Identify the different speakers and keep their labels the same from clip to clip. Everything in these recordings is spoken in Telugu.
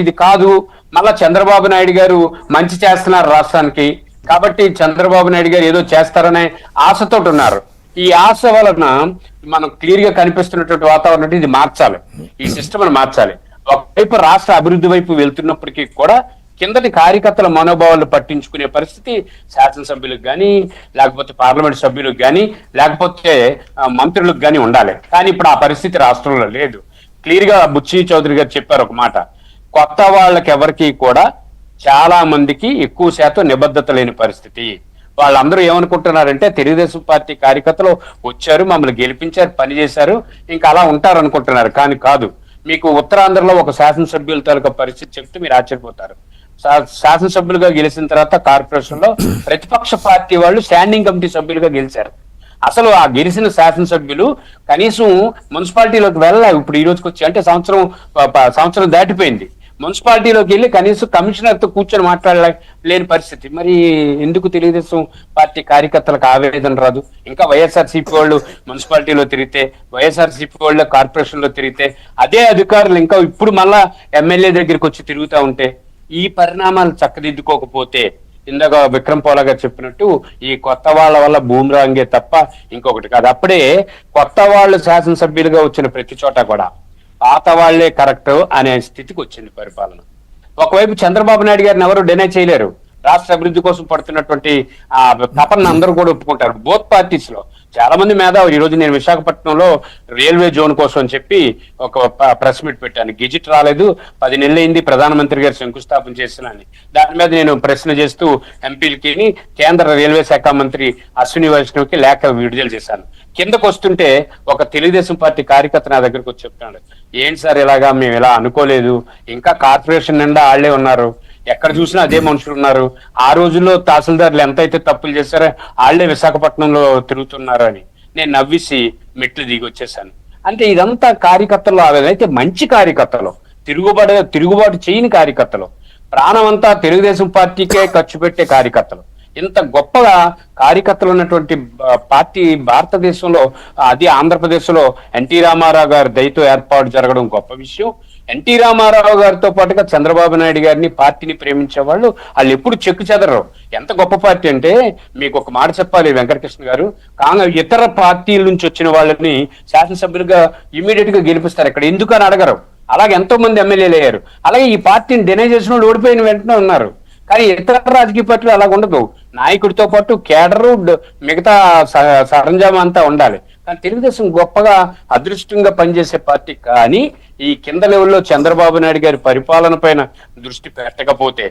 Speaker 1: ఇది కాదు, మళ్ళా చంద్రబాబు నాయుడు గారు మంచి చేస్తున్నారు రాష్ట్రానికి, కాబట్టి చంద్రబాబు నాయుడు గారు ఏదో చేస్తారనే ఆశతో ఉన్నారు. ఈ ఆశ వలన మనం క్లియర్ గా కనిపిస్తున్నటువంటి వాతావరణం ఇది మార్చాలి, ఈ సిస్టమ్ మార్చాలి. ఒకవైపు రాష్ట్ర అభివృద్ధి వైపు వెళ్తున్నప్పటికీ కూడా కిందటి కార్యకర్తల మనోభావాలు పట్టించుకునే పరిస్థితి శాసనసభ్యులకు కానీ, లేకపోతే పార్లమెంట్ సభ్యులకు కానీ, లేకపోతే మంత్రులకు కానీ ఉండాలి. కానీ ఇప్పుడు ఆ పరిస్థితి రాష్ట్రంలో లేదు. క్లియర్ గా బుచ్చి చౌదరి గారు చెప్పారు ఒక మాట, కొత్త వాళ్ళకి ఎవరికి కూడా చాలా మందికి ఎక్కువ శాతం నిబద్ధత లేని పరిస్థితి. వాళ్ళందరూ ఏమనుకుంటున్నారంటే తెలుగుదేశం పార్టీ కార్యకర్తలు వచ్చారు, మమ్మల్ని గెలిపించారు, పనిచేశారు, ఇంకా అలా ఉంటారు అనుకుంటున్నారు. కానీ కాదు. మీకు ఉత్తరాంధ్రలో ఒక శాసనసభ్యుల తాలూకా పరిస్థితి చెప్తే మీరు ఆశ్చర్యపోతారు. శాసనసభ్యులుగా గెలిచిన తర్వాత కార్పొరేషన్ లో ప్రతిపక్ష పార్టీ వాళ్ళు స్టాండింగ్ కమిటీ సభ్యులుగా గెలిచారు. అసలు ఆ గెలిచిన శాసనసభ్యులు కనీసం మున్సిపాలిటీలోకి వెళ్ళాలి. ఇప్పుడు ఈ రోజుకి వచ్చి అంటే సంవత్సరం దాటిపోయింది. మున్సిపాలిటీలోకి వెళ్ళి కనీసం కమిషనర్ తో కూర్చొని మాట్లాడలేని పరిస్థితి. మరి ఎందుకు తెలుగుదేశం పార్టీ కార్యకర్తలకు ఆవేదన రాదు? ఇంకా వైఎస్ఆర్సీపీ వాళ్ళు మున్సిపాలిటీలో తిరిగితే, వైఎస్ఆర్సీపీ వాళ్ళు కార్పొరేషన్ లో తిరిగితే, అదే అధికారులు ఇంకా ఇప్పుడు మళ్ళా ఎమ్మెల్యే దగ్గరికి వచ్చి తిరుగుతూ ఉంటే, ఈ పరిణామాలు చక్కదిద్దుకోకపోతే ఇందాక విక్రమ్ పోలా గారు చెప్పినట్టు ఈ కొత్త వాళ్ళ వల్ల బూమ్రాంగే తప్ప ఇంకొకటి కాదు. అప్పుడే కొత్త వాళ్ళు శాసనసభ్యులుగా వచ్చిన ప్రతి చోట కూడా పాత వాళ్లే కరెక్ట్ అనే స్థితికి వచ్చింది పరిపాలన. ఒకవైపు చంద్రబాబు నాయుడు గారిని ఎవరు డినై చేయలేరు. రాష్ట్ర అభివృద్ధి కోసం పడుతున్నటువంటి ఆ తపన అందరూ కూడా ఒప్పుకుంటారు. బోత్ పార్టీస్ లో చాలా మంది మేధావులు. ఈ రోజు నేను విశాఖపట్నంలో రైల్వే జోన్ కోసం అని చెప్పి ఒక ప్రెస్ మీట్ పెట్టాను. గెజిట్ రాలేదు, 10 నెలలైంది ప్రధానమంత్రి గారు శంకుస్థాపన చేసిన అని. దాని మీద నేను ప్రశ్న చేస్తూ ఎంపీలకి కేంద్ర రైల్వే శాఖ మంత్రి అశ్విని వైష్ణవ్కి లేఖ విడుదల చేశాను. కిందకు వస్తుంటే ఒక తెలుగుదేశం పార్టీ కార్యకర్త నా దగ్గరకు వచ్చి చెప్తున్నాడు, ఏంటి సార్ ఇలాగా, మేము ఇలా అనుకోలేదు, ఇంకా కార్పొరేషన్ నిండా వాళ్లే ఉన్నారు, ఎక్కడ చూసినా అదే మనుషులు ఉన్నారు, ఆ రోజుల్లో తహసీల్దార్లు ఎంతైతే తప్పులు చేశారో వాళ్లే విశాఖపట్నంలో తిరుగుతున్నారు అని నేను నవ్విసి మెట్లు దిగి వచ్చేసాను. అంటే ఇదంతా కార్యకర్తలు అయితే మంచి కార్యకర్తలు, తిరుగుబాటు చేయని కార్యకర్తలు, ప్రాణం అంతా తెలుగుదేశం పార్టీకే ఖర్చు పెట్టే కార్యకర్తలు. ఇంత గొప్పగా కార్యకర్తలు ఉన్నటువంటి పార్టీ భారతదేశంలో, అది ఆంధ్రప్రదేశ్ లో ఎన్టీ రామారావు గారి దయతో ఏర్పాటు జరగడం గొప్ప విషయం. ఎన్టీ రామారావు గారితో పాటుగా చంద్రబాబు నాయుడు గారిని, పార్టీని ప్రేమించే వాళ్ళు ఎప్పుడు చెక్కు చెదరరు. ఎంత గొప్ప పార్టీ అంటే మీకు ఒక మాట చెప్పాలి వెంకటకృష్ణ గారు, ఇతర పార్టీల నుంచి వచ్చిన వాళ్ళని శాసనసభ్యులుగా ఇమీడియట్ గా గెలిపిస్తారు. ఇక్కడ ఎందుకని అడగరు. అలాగే ఎంతో మంది ఎమ్మెల్యేలు అయ్యారు. అలాగే ఈ పార్టీని డినై చేసిన వాళ్ళు ఓడిపోయిన వెంటనే ఉన్నారు. కానీ ఇతర రాజకీయ పార్టీలు అలా ఉండదు. నాయకుడితో పాటు కేడరు, మిగతా సరంజామా అంతా ఉండాలి. కానీ తెలుగుదేశం గొప్పగా అదృష్టంగా పనిచేసే పార్టీ. కానీ ఈ కింద లెవెల్లో చంద్రబాబు నాయుడు గారి పరిపాలన పైన దృష్టి పెట్టకపోతే,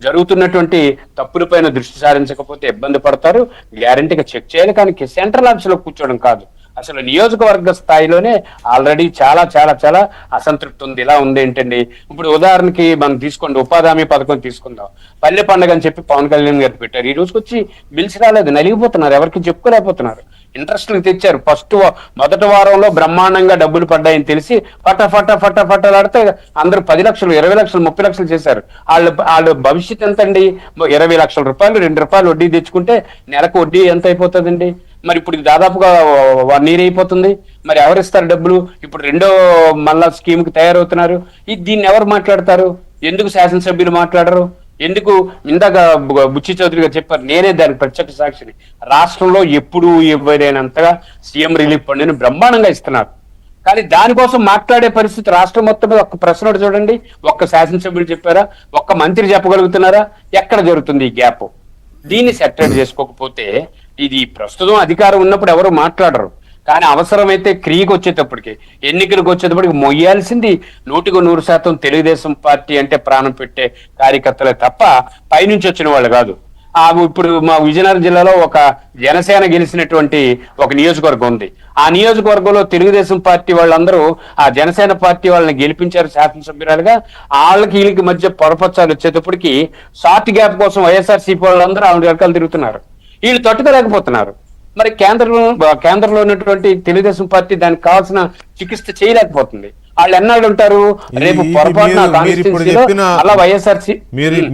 Speaker 1: జరుగుతున్నటువంటి తప్పులపైన దృష్టి సారించకపోతే ఇబ్బంది పడతారు. గ్యారంటీగా చెక్ చేయాలి. కానీ సెంట్రల్ ఆఫీస్ లో కూర్చోవడం కాదు. అసలు నియోజకవర్గ స్థాయిలోనే ఆల్రెడీ చాలా చాలా చాలా అసంతృప్తి ఉంది. ఇలా ఉంది ఏంటండి, ఇప్పుడు ఉదాహరణకి మనం తీసుకోండి, ఉపాధి హామీ పథకం తీసుకుందాం. పల్లె పండుగ అని చెప్పి పవన్ కళ్యాణ్ గారు పెట్టారు. ఈ రోజుకి వచ్చి బిల్స్ రాలేదు, నలిగిపోతున్నారు, ఎవరికి చెప్పుకోలేకపోతున్నారు. ఇంట్రెస్ట్ తెచ్చారు. మొదటి వారంలో బ్రహ్మాండంగా డబ్బులు పడ్డాయని తెలిసి ఫటాలాడితే అందరూ 10 లక్షలు, 20 లక్షలు, 30 లక్షలు చేశారు. వాళ్ళు భవిష్యత్ ఎంత అండి? 20 లక్షల రూపాయలు, 2 రూపాయలు వడ్డీ తెచ్చుకుంటే నెలకు వడ్డీ ఎంత అయిపోతుందండి? మరి ఇప్పుడు దాదాపుగా 1 year అయిపోతుంది. మరి ఎవరిస్తారు డబ్బులు? ఇప్పుడు రెండో మళ్ళా స్కీమ్ కి తయారవుతున్నారు. దీన్ని ఎవరు మాట్లాడతారు? ఎందుకు శాసనసభ్యులు మాట్లాడరు? ఎందుకు? ఇందాక బుచ్చి చౌదరి గారు చెప్పారు, నేనే దానికి ప్రత్యక్ష సాక్షిని. రాష్ట్రంలో ఎప్పుడు ఇవ్వలేనంతగా సీఎం రిలీఫ్ ఫండ్ బ్రహ్మాండంగా ఇస్తున్నారు. కానీ దానికోసం మాట్లాడే పరిస్థితి రాష్ట్రం మొత్తం మీద ఒక్క ప్రశ్న చూడండి, ఒక్క శాసనసభ్యులు చెప్పారా? ఒక్క మంత్రి చెప్పగలుగుతున్నారా? ఎక్కడ జరుగుతుంది ఈ గ్యాప్? దీన్ని సెటరేట్ చేసుకోకపోతే, ఇది ప్రస్తుతం అధికారం ఉన్నప్పుడు ఎవరు మాట్లాడరు. కానీ అవసరమైతే క్రియకు వచ్చేటప్పటికి, ఎన్నికలకు వచ్చేటప్పటికి మొయ్యాల్సింది 100% తెలుగుదేశం పార్టీ అంటే ప్రాణం పెట్టే కార్యకర్తలే తప్ప పైనుంచి వచ్చిన వాళ్ళు కాదు. ఇప్పుడు మా విజయనగరం జిల్లాలో ఒక జనసేన గెలిచినటువంటి ఒక నియోజకవర్గం ఉంది. ఆ నియోజకవర్గంలో తెలుగుదేశం పార్టీ వాళ్ళందరూ ఆ జనసేన పార్టీ వాళ్ళని గెలిపించారు శాసనసభ్యురాలుగా. వాళ్ళకి వీళ్ళకి మధ్య పొరపచ్చాలు వచ్చేటప్పటికి షార్ట్ గ్యాప్ కోసం వైఎస్ఆర్సీపీ వాళ్ళందరూ ఆవిడ వెనకాల తిరుగుతున్నారు. వీళ్ళు తట్టుకోలేకపోతున్నారు. మరి కేంద్రంలో ఉన్నటువంటి తెలుగుదేశం పార్టీ దానికి కావాల్సిన చికిత్స చేయలేకపోతుంది. వాళ్ళు ఎన్నాళ్ళు ఉంటారు? రేపు పొరపాటున అలా వైఎస్ఆర్సీ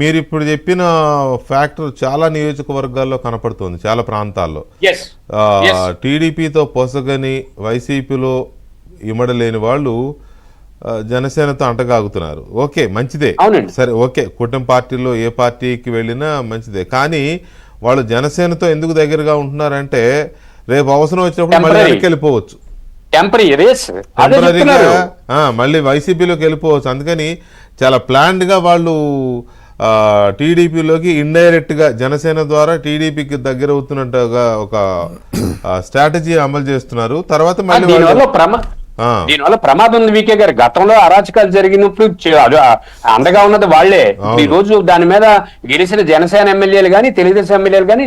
Speaker 2: మీరు ఇప్పుడు చెప్పిన ఫ్యాక్టర్ చాలా నియోజకవర్గాల్లో కనపడుతుంది. చాలా ప్రాంతాల్లో టీడీపీతో పొసగని వైసీపీలో ఇమడలేని వాళ్ళు జనసేనతో అంటగాగుతున్నారు. ఓకే, మంచిదే.
Speaker 1: అవునండి.
Speaker 2: సరే, ఓకే, కూటమి పార్టీలో ఏ పార్టీకి వెళ్ళినా మంచిదే. కానీ వాళ్ళు జనసేనతో ఎందుకు దగ్గరగా ఉంటున్నారంటే రేపు అవసరం వచ్చినప్పుడు మళ్ళీ
Speaker 1: Temporary.
Speaker 2: వెనక్కి వెళ్ళిపోవచ్చు.
Speaker 1: టెంపరీగా
Speaker 2: మళ్ళీ వైసీపీలోకి వెళ్ళిపోవచ్చు. అందుకని చాలా ప్లాన్డ్ గా వాళ్ళు టీడీపీలోకి ఇండైరెక్ట్ గా జనసేన ద్వారా టీడీపీకి దగ్గర అవుతున్నట్టుగా ఒక స్ట్రాటజీ అమలు చేస్తున్నారు. తర్వాత మళ్ళీ
Speaker 1: దీనివల్ల ప్రమాదం ఉంది. వికే గారు గతంలో అరాచకాలు జరిగినప్పుడు అండగా ఉన్నది వాళ్లే. ఈ రోజు దాని మీద గెలిచిన జనసేన ఎమ్మెల్యేలు కానీ తెలుగుదేశం ఎమ్మెల్యేలు కానీ